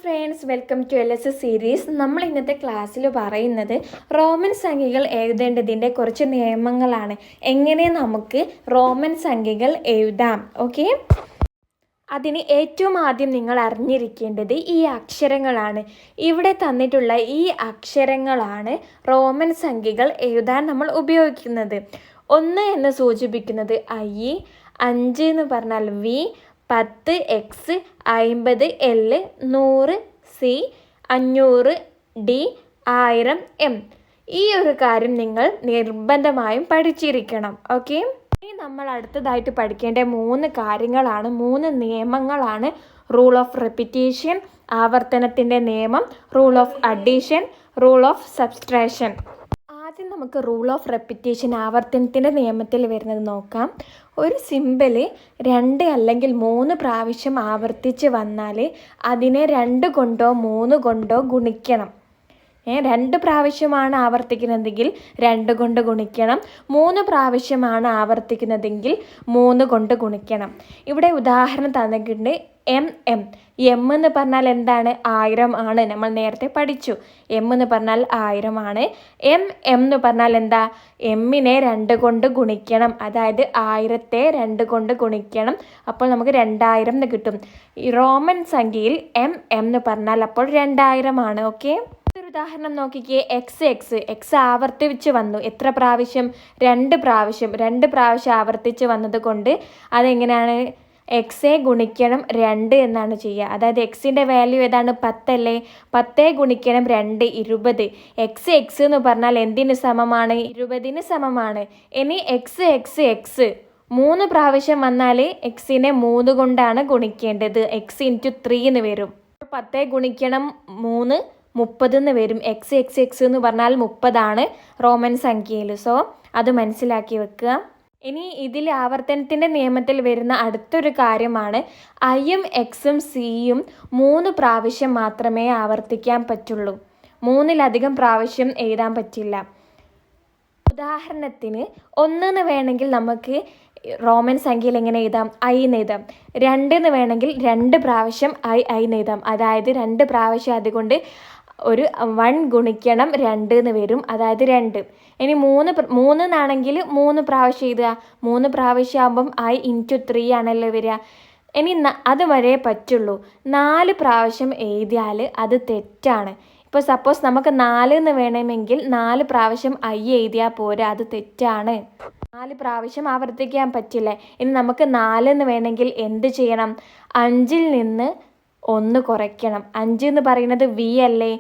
Friends, welcome to LS series. നമ്മൾ ഇന്നത്തെ ക്ലാസ്സിൽ പറയുന്നത് റോമൻ സംഖ്യകൾ എഴുതേണ്ടതിൻ്റെ കുറച്ച് നിയമങ്ങളാണ്. എങ്ങനെ നമുക്ക് റോമൻ സംഖ്യകൾ എഴുതാം. ഓക്കെ, അതിന് ഏറ്റവും ആദ്യം നിങ്ങൾ അറിഞ്ഞിരിക്കേണ്ടത് ഈ അക്ഷരങ്ങളാണ്. ഇവിടെ തന്നിട്ടുള്ള ഈ അക്ഷരങ്ങളാണ് റോമൻ സംഖ്യകൾ എഴുതാൻ നമ്മൾ ഉപയോഗിക്കുന്നത്. 1 എന്ന് സൂചിപ്പിക്കുന്നത് I, 5 എന്ന് പറഞ്ഞാൽ V, 10 X, 50 L, 100 C, 500 D, 1000 M. ഈ ഒരു കാര്യം നിങ്ങൾ നിർബന്ധമായും പഠിച്ചിരിക്കണം. ഓക്കെ, ഇനി നമ്മൾ അടുത്തതായിട്ട് പഠിക്കേണ്ട 3 കാര്യങ്ങളാണ്, 3 നിയമങ്ങളാണ്. റൂൾ ഓഫ് റെപ്പിറ്റേഷൻ, ആവർത്തനത്തിൻ്റെ നിയമം, rule of addition, rule of subtraction. ആദ്യം നമുക്ക് റൂൾ ഓഫ് റെപ്പിറ്റേഷൻ, ആവർത്തനത്തിൻ്റെ നിയമത്തിൽ വരുന്നത് നോക്കാം. ഒരു സിമ്പിൾ 2 അല്ലെങ്കിൽ 3 പ്രാവശ്യം ആവർത്തിച്ച് വന്നാൽ അതിനെ 2 കൊണ്ടോ 3 കൊണ്ടോ ഗുണിക്കണം. 2 പ്രാവശ്യമാണ് ആവർത്തിക്കുന്നതെങ്കിൽ 2 കൊണ്ട് ഗുണിക്കണം. 3 പ്രാവശ്യമാണ് ആവർത്തിക്കുന്നതെങ്കിൽ 3 കൊണ്ട് ഗുണിക്കണം. ഇവിടെ ഉദാഹരണം തന്നിട്ടുണ്ട്. എം എന്ന് പറഞ്ഞാൽ എന്താണ്? 1000 ആണ്. നമ്മൾ നേരത്തെ പഠിച്ചു. എം എന്ന് പറഞ്ഞാൽ 1000 ആണ്. എം എന്ന് പറഞ്ഞാൽ എന്താ? എമ്മിനെ 2 കൊണ്ട് ഗുണിക്കണം. അതായത് 1000ത്തെ 2 കൊണ്ട് ഗുണിക്കണം. അപ്പോൾ നമുക്ക് 2000 എന്ന് കിട്ടും. ഈ റോമൻ സംഖ്യയിൽ എം എന്ന് പറഞ്ഞാൽ അപ്പോൾ 2000 ആണ്. ഓക്കെ, ഒരു ഉദാഹരണം നോക്കിക്കേ. എക്സ് ആവർത്തിച്ച് വന്നു. എത്ര പ്രാവശ്യം? 2 പ്രാവശ്യം. 2 പ്രാവശ്യം ആവർത്തിച്ച് വന്നത് കൊണ്ട് അതെങ്ങനെയാണ്? എക്സെ ഗുണിക്കണം 2 എന്നാണ് ചെയ്യുക. അതായത് എക്സിൻ്റെ വാല്യൂ ഏതാണ്? 10 അല്ലേ? 10 ഗുണിക്കണം 2, 20. എക്സ് എന്ന് പറഞ്ഞാൽ എന്തിന് സമമാണ്? 20ന് സമമാണ്. ഇനി എക്സ് 3 പ്രാവശ്യം വന്നാൽ എക്സിനെ 3 കൊണ്ടാണ് ഗുണിക്കേണ്ടത്. എക്സ് ഇൻറ്റു 3 എന്ന് വരും. 10 ഗുണിക്കണം 3, 30 എന്ന് വരും. എക്സ് എന്ന് പറഞ്ഞാൽ 30 ആണ് റോമൻ സംഖ്യയിൽ. സോ അത് മനസ്സിലാക്കി വെക്കുക. ഇനി ഇതിൽ ആവർത്തനത്തിൻ്റെ നിയമത്തിൽ വരുന്ന അടുത്തൊരു കാര്യമാണ് ഐയും എക്സും സിയും 3 പ്രാവശ്യം മാത്രമേ ആവർത്തിക്കാൻ പറ്റുള്ളൂ. 3-ലധികം പ്രാവശ്യം എഴുതാൻ പറ്റില്ല. ഉദാഹരണത്തിന് 1 എന്ന് വേണമെങ്കിൽ നമുക്ക് റോമൻ സംഖ്യയിൽ എങ്ങനെ എഴുതാം? ഐ എന്ന് എഴുതാം. 2 എന്ന് വേണമെങ്കിൽ 2 പ്രാവശ്യം ഐ എന്ന് എഴുതാം. അതായത് 2 പ്രാവശ്യം അതുകൊണ്ട് ഒരു 1 ഗുണിക്കണം 2 എന്ന് വരും. അതായത് 2. ഇനി 3 എന്നാണെങ്കിൽ 3 പ്രാവശ്യം എഴുതുക. 3 പ്രാവശ്യം ആകുമ്പം I ഇൻറ്റു 3 ആണല്ലോ വരിക. ഇനി അത് വരെ പറ്റുള്ളൂ. 4 പ്രാവശ്യം എഴുതിയാൽ അത് തെറ്റാണ്. ഇപ്പോൾ സപ്പോസ് നമുക്ക് 4 എന്ന് വേണമെങ്കിൽ 4 പ്രാവശ്യം I എഴുതിയാൽ പോരാ, അത് തെറ്റാണ്. 4 പ്രാവശ്യം ആവർത്തിക്കാൻ പറ്റില്ല. ഇനി നമുക്ക് 4 എന്ന് വേണമെങ്കിൽ എന്ത് ചെയ്യണം? 5-ൽ നിന്ന് 1 കുറയ്ക്കണം. 5 എന്ന് പറയുന്നത് V അല്ലേ?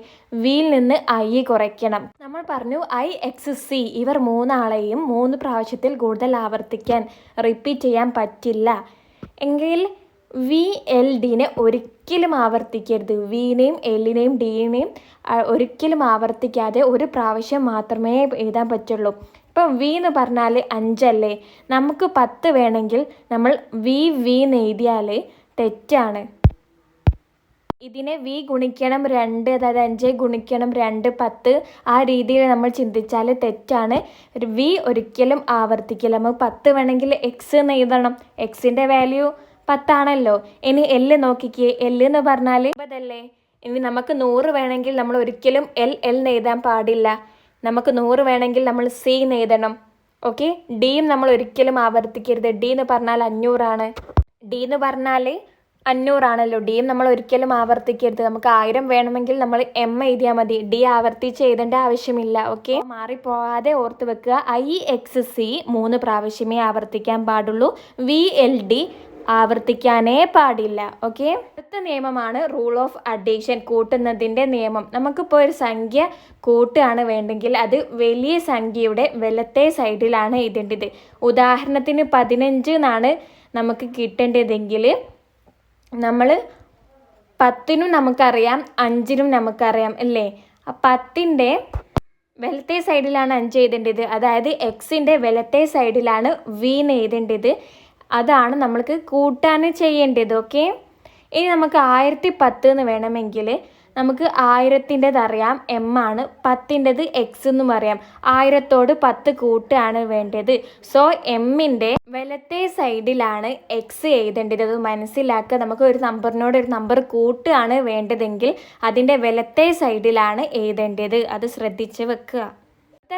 വിയിൽ നിന്ന് I കുറയ്ക്കണം. നമ്മൾ പറഞ്ഞു IXC ഇവർ 3 ആളെയും 3 പ്രാവശ്യത്തിൽ കൂടുതൽ ആവർത്തിക്കാൻ റിപ്പീറ്റ് ചെയ്യാൻ പറ്റില്ല. എങ്കിൽ VLDനെ ഒരിക്കലും ആവർത്തിക്കരുത്. വിനെയും എല്ലിനെയും ഡിനെയും ഒരിക്കലും ആവർത്തിക്കാതെ 1 പ്രാവശ്യം മാത്രമേ എഴുതാൻ പറ്റുള്ളൂ. ഇപ്പം V എന്ന് പറഞ്ഞാൽ 5 അല്ലേ? നമുക്ക് 10 വേണമെങ്കിൽ നമ്മൾ V എന്ന് എഴുതിയാൽ തെറ്റാണ്. ഇതിനെ V ഗുണിക്കണം 2, അതായത് 5 ഗുണിക്കണം 2, 10 ആ രീതിയിൽ നമ്മൾ ചിന്തിച്ചാൽ തെറ്റാണ്. V ഒരിക്കലും ആവർത്തിക്കില്ല. നമുക്ക് 10 വേണമെങ്കിൽ X എന്ന് എഴുതണം. എക്സിൻ്റെ വാല്യൂ 10 ആണല്ലോ. ഇനി L നോക്കിക്കേ. L എന്ന് പറഞ്ഞാൽ 20 അല്ലേ? ഇനി നമുക്ക് 100 വേണമെങ്കിൽ നമ്മൾ ഒരിക്കലും L എന്ന് എഴുതാൻ പാടില്ല. നമുക്ക് 100 വേണമെങ്കിൽ നമ്മൾ C എന്ന് എഴുതണം. ഓക്കെ, ഡിയും നമ്മൾ ഒരിക്കലും ആവർത്തിക്കരുത്. D എന്ന് പറഞ്ഞാൽ 500 ആണ്. D എന്ന് പറഞ്ഞാൽ 500 ആണല്ലോ. ഡിയും നമ്മൾ ഒരിക്കലും ആവർത്തിക്കരുത്. നമുക്ക് 1000 വേണമെങ്കിൽ നമ്മൾ M എഴുതിയാൽ മതി. ഡി ആവർത്തിച്ച് എഴുതേണ്ട ആവശ്യമില്ല. ഓക്കെ, മാറിപ്പോകാതെ ഓർത്ത് വെക്കുക. IXC 3 പ്രാവശ്യമേ ആവർത്തിക്കാൻ പാടുള്ളൂ. VLD ആവർത്തിക്കാനേ പാടില്ല. ഓക്കെ, അടുത്ത നിയമമാണ് റൂൾ ഓഫ് അഡീഷൻ, കൂട്ടുന്നതിൻ്റെ നിയമം. നമുക്കിപ്പോൾ ഒരു സംഖ്യ കൂട്ടുകയാണ് വേണ്ടെങ്കിൽ അത് വലിയ സംഖ്യയുടെ വലത്തെ സൈഡിലാണ് എഴുതേണ്ടത്. ഉദാഹരണത്തിന് 15 എന്നാണ് നമുക്ക് കിട്ടേണ്ടതെങ്കിൽ നമ്മൾ 10നും നമുക്കറിയാം, 5നും നമുക്കറിയാം അല്ലേ? 10ൻ്റെ വലത്തെ സൈഡിലാണ് 5 എഴുതേണ്ടത്. അതായത് എക്സിൻ്റെ വലത്തെ സൈഡിലാണ് V എന്ന് എഴുതേണ്ടത്. അതാണ് നമ്മൾക്ക് കൂട്ടാൻ ചെയ്യേണ്ടത്. ഓക്കെ, ഇനി നമുക്ക് 1010 എന്ന് വേണമെങ്കിൽ നമുക്ക് 1000-ൻ്റെത് അറിയാം എം ആണ്, 10-ൻ്റെത് എക്സ് എന്നും അറിയാം. 1000-ഓട് 10 കൂട്ടുകയാണ് വേണ്ടത്. സോ എമ്മിൻ്റെ വലത്തെ സൈഡിലാണ് എക്സ് എഴുതേണ്ടത്. അത് മനസ്സിലാക്കുക. നമുക്ക് ഒരു നമ്പറിനോട് ഒരു നമ്പർ കൂട്ടുകയാണ് വേണ്ടതെങ്കിൽ അതിൻ്റെ വലത്തെ സൈഡിലാണ് എഴുതേണ്ടത്. അത് ശ്രദ്ധിച്ച് വെക്കുക.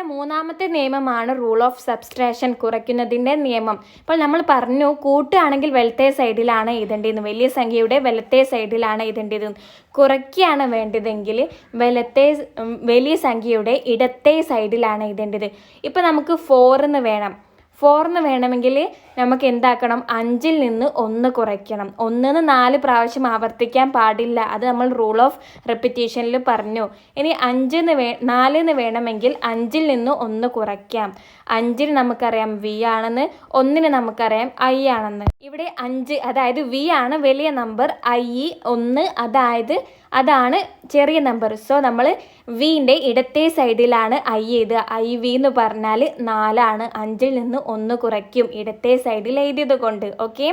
മൂന്നാമത്തെ നിയമമാണ് റൂൾ ഓഫ് സബ്സ്ട്രാക്ഷൻ, കുറയ്ക്കുന്നതിൻ്റെ നിയമം. ഇപ്പോൾ നമ്മൾ പറഞ്ഞു കൂട്ടുകയാണെങ്കിൽ വലത്തെ സൈഡിലാണ് എഴുതേണ്ടതെന്ന്, വലിയ സംഖ്യയുടെ വലത്തെ സൈഡിലാണ് എഴുതേണ്ടതെന്ന്. കുറയ്ക്കുകയാണ് വേണ്ടതെങ്കിൽ വലിയ സംഖ്യയുടെ ഇടത്തെ സൈഡിലാണ് എഴുതേണ്ടത്. ഇപ്പോൾ നമുക്ക് 4 എന്ന് വേണം. 4 എന്ന് വേണമെങ്കിൽ നമുക്ക് എന്താക്കണം, 5-ൽ നിന്ന് 1 കുറയ്ക്കണം. 1 4 പ്രാവശ്യം ആവർത്തിക്കാൻ പാടില്ല. അത് നമ്മൾ റൂൾ ഓഫ് റെപ്പിറ്റേഷനിൽ പറഞ്ഞു. ഇനി 4 എന്ന് വേണമെങ്കിൽ 5-ൽ നിന്ന് 1 കുറയ്ക്കാം. 5-ന് നമുക്കറിയാം വി ആണെന്ന്, 1-ന് നമുക്കറിയാം ഐ ആണെന്ന്. ഇവിടെ 5 അതായത് വി ആണ് വലിയ നമ്പർ, ഐ 1 അതാണ് ചെറിയ നമ്പർ. സോ നമ്മൾ വിൻ്റെ ഇടത്തെ സൈഡിലാണ് ഐ എഴുതുക. ഐ വി എന്ന് പറഞ്ഞാൽ 4 ആണ്. 5-ൽ നിന്ന് 1 കുറയ്ക്കും ഇടത്തെ സൈഡിൽ എഴുതിയത് കൊണ്ട്. ഓക്കെ.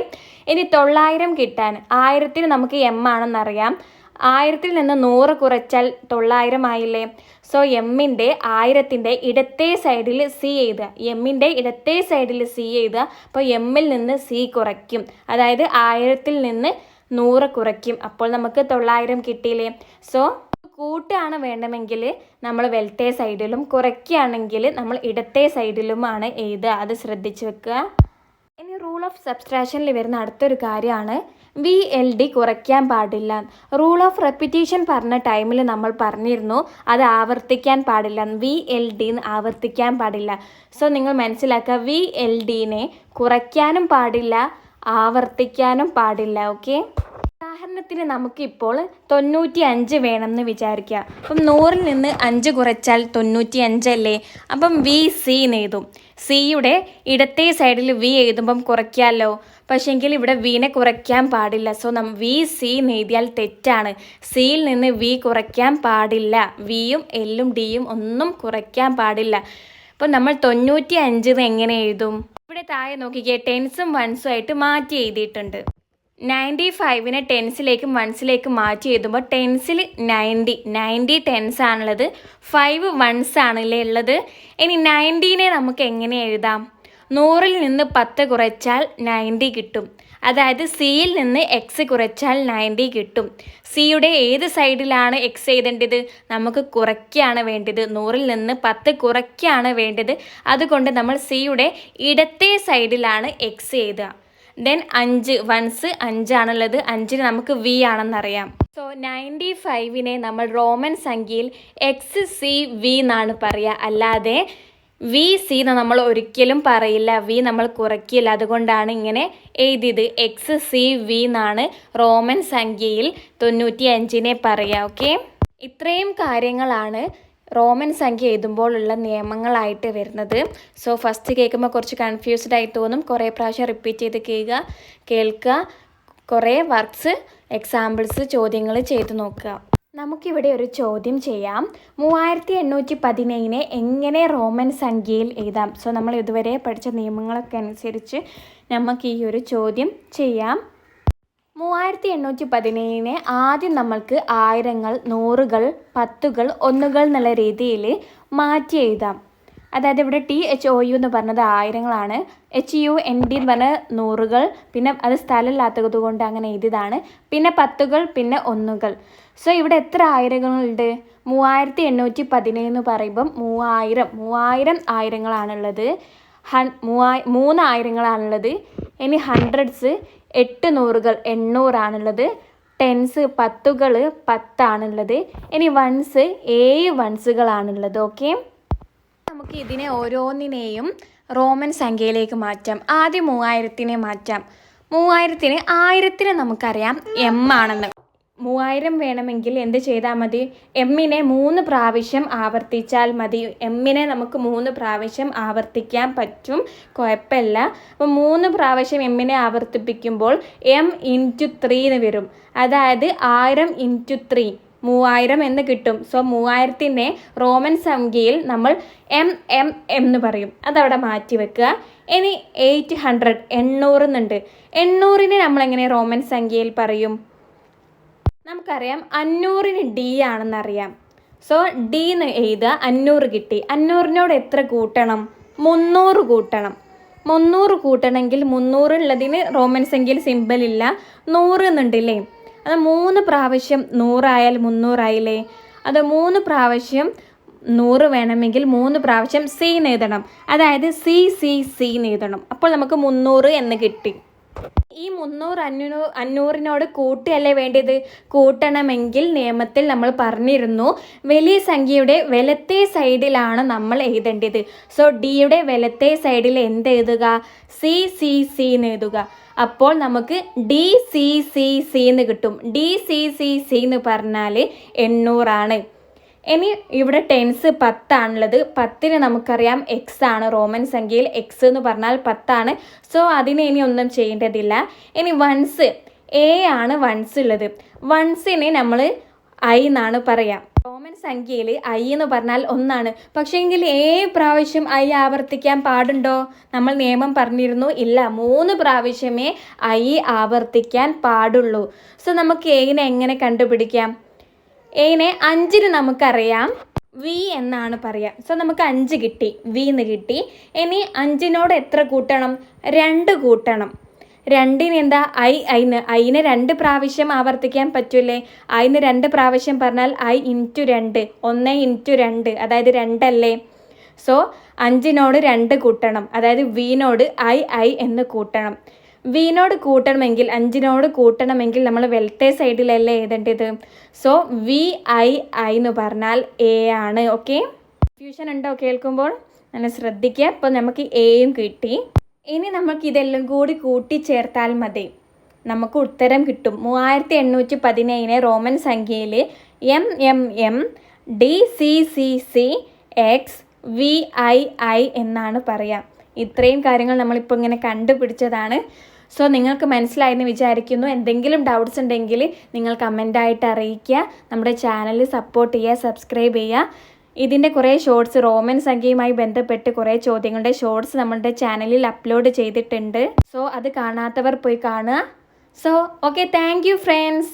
ഇനി 900 കിട്ടാൻ 1000-ന് നമുക്ക് എം ആണെന്നറിയാം. 1000-ൽ നിന്ന് 100 കുറച്ചാൽ 900 ആയില്ലേ. സോ എമ്മിൻ്റെ 1000-ൻ്റെ ഇടത്തെ സൈഡിൽ സി എഴുതുക. എമ്മിൻ്റെ ഇടത്തെ സൈഡിൽ സി എഴുതുക. അപ്പോൾ എമ്മിൽ നിന്ന് സി കുറയ്ക്കും. അതായത് 1000-ൽ നിന്ന് 100 കുറയ്ക്കും. അപ്പോൾ നമുക്ക് 900 കിട്ടിയില്ലേ. സോ കൂട്ടാണ് വേണമെങ്കിൽ നമ്മൾ വലത്തെ സൈഡിലും, കുറയ്ക്കുകയാണെങ്കിൽ നമ്മൾ ഇടത്തെ സൈഡിലുമാണ് എഴുതുക. അത് ശ്രദ്ധിച്ച് വെക്കുക. ഇനി റൂൾ ഓഫ് സബ്സ്ട്രാക്ഷനിൽ വരുന്ന അടുത്തൊരു കാര്യമാണ് VLD കുറയ്ക്കാൻ പാടില്ല. റൂൾ ഓഫ് റെപ്പിറ്റേഷൻ പറഞ്ഞ ടൈമിൽ നമ്മൾ പറഞ്ഞിരുന്നു അത് ആവർത്തിക്കാൻ പാടില്ല. VLD ആവർത്തിക്കാൻ പാടില്ല. സോ നിങ്ങൾ മനസ്സിലാക്കുക, VLDനെ കുറയ്ക്കാനും പാടില്ല, ആവർത്തിക്കാനും പാടില്ല. ഓക്കെ. ഉദാഹരണത്തിന് നമുക്കിപ്പോൾ 95 വേണമെന്ന് വിചാരിക്കുക. അപ്പം 100-ൽ നിന്ന് 5 കുറച്ചാൽ 95 അല്ലേ. അപ്പം VC എന്ന് എഴുതും. സിയുടെ ഇടത്തെ സൈഡിൽ വി എഴുതുമ്പം കുറയ്ക്കാമല്ലോ. പക്ഷേങ്കിൽ ഇവിടെ വിനെ കുറയ്ക്കാൻ പാടില്ല. സോ VC എന്ന് എഴുതിയാൽ തെറ്റാണ്. സിയിൽ നിന്ന് വി കുറയ്ക്കാൻ പാടില്ല. വിയും എല്ലും ഡിയും ഒന്നും കുറയ്ക്കാൻ പാടില്ല. അപ്പോൾ നമ്മൾ 95 എങ്ങനെ എഴുതും? ഇവിടെ താഴെ നോക്കിക്കേ, 10s 1s ആയിട്ട് മാറ്റി എഴുതിയിട്ടുണ്ട്. 95-നെ 10s-ലേക്കും 1s-ലേക്കും മാറ്റി എഴുതുമ്പോൾ 10s-ൽ 90 10s ആണുള്ളത്, 5 1s ആണല്ലേ ഉള്ളത്. ഇനി 90-നെ നമുക്ക് എങ്ങനെ എഴുതാം? 100-ൽ നിന്ന് 10 കുറച്ചാൽ 90 കിട്ടും. അതായത് സിയിൽ നിന്ന് എക്സ് കുറച്ചാൽ 90 കിട്ടും. സിയുടെ ഏത് സൈഡിലാണ് എക്സ് എഴുതേണ്ടത്? നമുക്ക് കുറയ്ക്കുകയാണ് വേണ്ടത്. 100-ൽ നിന്ന് 10 കുറയ്ക്കുകയാണ് വേണ്ടത്. അതുകൊണ്ട് നമ്മൾ സിയുടെ ഇടത്തെ സൈഡിലാണ് എക്സ് എഴുതുക. ദെൻ 5 1s 5 ആണുള്ളത്. 5-ന് നമുക്ക് വി ആണെന്നറിയാം. സോ 95-നെ നമ്മൾ റോമൻ സംഖ്യയിൽ XCV എന്നാണ് പറയുക. അല്ലാതെ VC എന്ന് നമ്മൾ ഒരിക്കലും പറയില്ല. വി നമ്മൾ കുറയ്ക്കില്ല. അതുകൊണ്ടാണ് ഇങ്ങനെ എഴുതിയത്. XCV എന്നാണ് റോമൻ സംഖ്യയിൽ 95-നെ പറയുക. ഓക്കെ. ഇത്രയും കാര്യങ്ങളാണ് റോമൻ സംഖ്യ എഴുതുമ്പോഴുള്ള നിയമങ്ങളായിട്ട് വരുന്നത്. സോ ഫസ്റ്റ് കേൾക്കുമ്പോൾ കുറച്ച് കൺഫ്യൂസ്ഡ് ആയി തോന്നും. കുറേ പ്രാവശ്യം റിപ്പീറ്റ് ചെയ്ത് കേൾക്കുക. കുറേ വർക്ക്സ്, എക്സാമ്പിൾസ്, ചോദ്യങ്ങൾ ചെയ്ത് നോക്കുക. നമുക്കിവിടെ ഒരു ചോദ്യം ചെയ്യാം. 3817-നെ എങ്ങനെ റോമൻ സംഖ്യയിൽ എഴുതാം? സോ നമ്മൾ ഇതുവരെ പഠിച്ച നിയമങ്ങളൊക്കെ അനുസരിച്ച് നമുക്ക് ഈ ഒരു ചോദ്യം ചെയ്യാം. 3817-നെ ആദ്യം നമ്മൾക്ക് ആയിരങ്ങൾ, നൂറുകൾ, പത്തുകൾ, ഒന്നുകൾ എന്നുള്ള രീതിയിൽ മാറ്റി എഴുതാം. അതായത് ഇവിടെ THOU എന്ന് പറഞ്ഞത് ആയിരങ്ങളാണ്, HUND എന്ന് പറഞ്ഞ നൂറുകൾ, പിന്നെ അത് സ്ഥലമില്ലാത്തത് കൊണ്ട് അങ്ങനെ എഴുതിയതാണ്, പിന്നെ പത്തുകൾ, പിന്നെ ഒന്നുകൾ. സോ ഇവിടെ എത്ര ആയിരങ്ങളുണ്ട്? 3817 എന്ന് പറയുമ്പം 3000 ആയിരങ്ങളാണുള്ളത്, 3 ആയിരങ്ങളാണുള്ളത്. ഇനി ഹൺഡ്രഡ്സ് 8 നൂറുകൾ 800 ആണുള്ളത്, 10s 10കൾ 10 ആണുള്ളത്. ഇനി 1s 7 1sകളാണുള്ളത്. ഓക്കെ. നമുക്ക് ഇതിനെ ഓരോന്നിനെയും റോമൻ സംഖ്യയിലേക്ക് മാറ്റാം. ആദ്യം 3000-നെ മാറ്റാം. 3000-ന് 1000-ന് നമുക്കറിയാം എം ആണെന്ന്. 3000 വേണമെങ്കിൽ എന്ത് ചെയ്താൽ മതി? എമ്മിനെ 3 പ്രാവശ്യം ആവർത്തിച്ചാൽ മതി. എമ്മിനെ നമുക്ക് 3 പ്രാവശ്യം ആവർത്തിക്കാൻ പറ്റും, കുഴപ്പമില്ല. അപ്പോൾ 3 പ്രാവശ്യം എമ്മിനെ ആവർത്തിപ്പിക്കുമ്പോൾ M × 3 എന്ന് വരും. അതായത് 1000 × 3 3000 എന്ന് കിട്ടും. സോ 3000-നെ റോമൻ സംഖ്യയിൽ നമ്മൾ M എന്ന് പറയും. അതവിടെ മാറ്റി വെക്കുക. ഇനി 800 എന്നുണ്ട്. 800-നെ നമ്മളെങ്ങനെ റോമൻ സംഖ്യയിൽ പറയും? നമുക്കറിയാം 500-ന് D ആണെന്നറിയാം. സോ D എന്ന് എഴുതുക, 500 കിട്ടി. 500-നോട് എത്ര കൂട്ടണം? 300 കൂട്ടണം. 300 കൂട്ടണമെങ്കിൽ 300 ഉള്ളതിന് റോമൻ സംഖ്യയിൽ സിമ്പിൾ ഇല്ല, 100 എന്നുണ്ടല്ലേ. അത് 3 പ്രാവശ്യം 100 ആയാൽ 300 ആയില്ലേ. അത് 3 പ്രാവശ്യം 100 വേണമെങ്കിൽ 3 പ്രാവശ്യം C എന്ന് എഴുതണം. അതായത് C എന്ന് എഴുതണം. അപ്പോൾ നമുക്ക് 300 എന്ന് കിട്ടി. ഈ 300 500-നോട് കൂട്ടിയല്ലേ വേണ്ടത്? കൂട്ടണമെങ്കിൽ നിയമത്തിൽ നമ്മൾ പറഞ്ഞിരുന്നു വലിയ സംഖ്യയുടെ വലത്തെ സൈഡിലാണ് നമ്മൾ എഴുതേണ്ടത്. സോ ഡിയുടെ വലത്തെ സൈഡിൽ എന്ത് എഴുതുക? C എന്ന് എഴുതുക. അപ്പോൾ നമുക്ക് DCCC എന്ന് കിട്ടും. DCCC എന്ന് പറഞ്ഞാൽ 800 ആണ്. ഇനി ഇവിടെ ടെൻസ് 10 ആണുള്ളത്. 10-ന് നമുക്കറിയാം X ആണ്. റോമൻ സംഖ്യയിൽ X എന്ന് പറഞ്ഞാൽ 10 ആണ്. സോ അതിന് ഇനി ഒന്നും ചെയ്യേണ്ടതില്ല. ഇനി വൺസ് A ആണ് വൺസ് ഉള്ളത്. വൺസിനെ നമ്മൾ I എന്നാണ് പറയാം. റോമൻ സംഖ്യയിൽ I എന്ന് പറഞ്ഞാൽ 1 ആണ്. പക്ഷേ എങ്കിൽ പ്രാവശ്യം I ആവർത്തിക്കാൻ പാടുണ്ടോ? നമ്മൾ നിയമം പറഞ്ഞിരുന്നു ഇല്ല, 3 പ്രാവശ്യമേ I ആവർത്തിക്കാൻ പാടുള്ളൂ. സോ നമുക്ക് Aനെ എങ്ങനെ കണ്ടുപിടിക്കാം? Aനെ 5-ന് നമുക്കറിയാം V എന്നാണ് പറയാം. സോ നമുക്ക് 5 കിട്ടി, V എന്ന് കിട്ടി. ഇനി 5-നോട് എത്ര കൂട്ടണം? 2 കൂട്ടണം. 2-ന് എന്താ? Iന് 2 പ്രാവശ്യം ആവർത്തിക്കാൻ പറ്റൂലേ? Iന് 2 പ്രാവശ്യം പറഞ്ഞാൽ I × 2, 1 × 2, അതായത് 2 അല്ലേ. സോ 5-നോട് 2 കൂട്ടണം, അതായത് Vനോട് I എന്ന് കൂട്ടണം. Vനോട് കൂട്ടണമെങ്കിൽ 5-നോട് കൂട്ടണമെങ്കിൽ നമ്മൾ വലത്തെ സൈഡിലല്ലേ എഴുതേണ്ടത്. സോ VI എന്ന് പറഞ്ഞാൽ A ആണ്. ഓക്കെ, കൺഫ്യൂഷൻ ഉണ്ടോ കേൾക്കുമ്പോൾ? നല്ല ശ്രദ്ധിക്കുക. അപ്പോൾ നമുക്ക് Aയും കിട്ടി. ഇനി നമുക്ക് ഇതെല്ലാം കൂടി കൂട്ടിച്ചേർത്താൽ മതി, നമുക്ക് ഉത്തരം കിട്ടും. 3817 റോമൻ സംഖ്യയിൽ MMM DCCC XVI എന്നാണ് പറയാം. ഇത്രയും കാര്യങ്ങൾ നമ്മളിപ്പോൾ ഇങ്ങനെ കണ്ടുപിടിച്ചതാണ്. സോ നിങ്ങൾക്ക് മനസ്സിലായെന്ന് വിചാരിക്കുന്നു. എന്തെങ്കിലും ഡൗട്ട്സ് ഉണ്ടെങ്കിൽ നിങ്ങൾ കമൻ്റായിട്ട് അറിയിക്കുക. നമ്മുടെ ചാനൽ സപ്പോർട്ട് ചെയ്യുക, സബ്സ്ക്രൈബ് ചെയ്യുക. ഇതിൻ്റെ കുറേ ഷോർട്സ്, റോമൻ സംഖ്യയുമായി ബന്ധപ്പെട്ട് കുറേ ചോദ്യങ്ങളുടെ ഷോർട്സ് നമ്മുടെ ചാനലിൽ അപ്ലോഡ് ചെയ്തിട്ടുണ്ട്. സോ അത് കാണാത്തവർ പോയി കാണുക. So okay, thank you friends.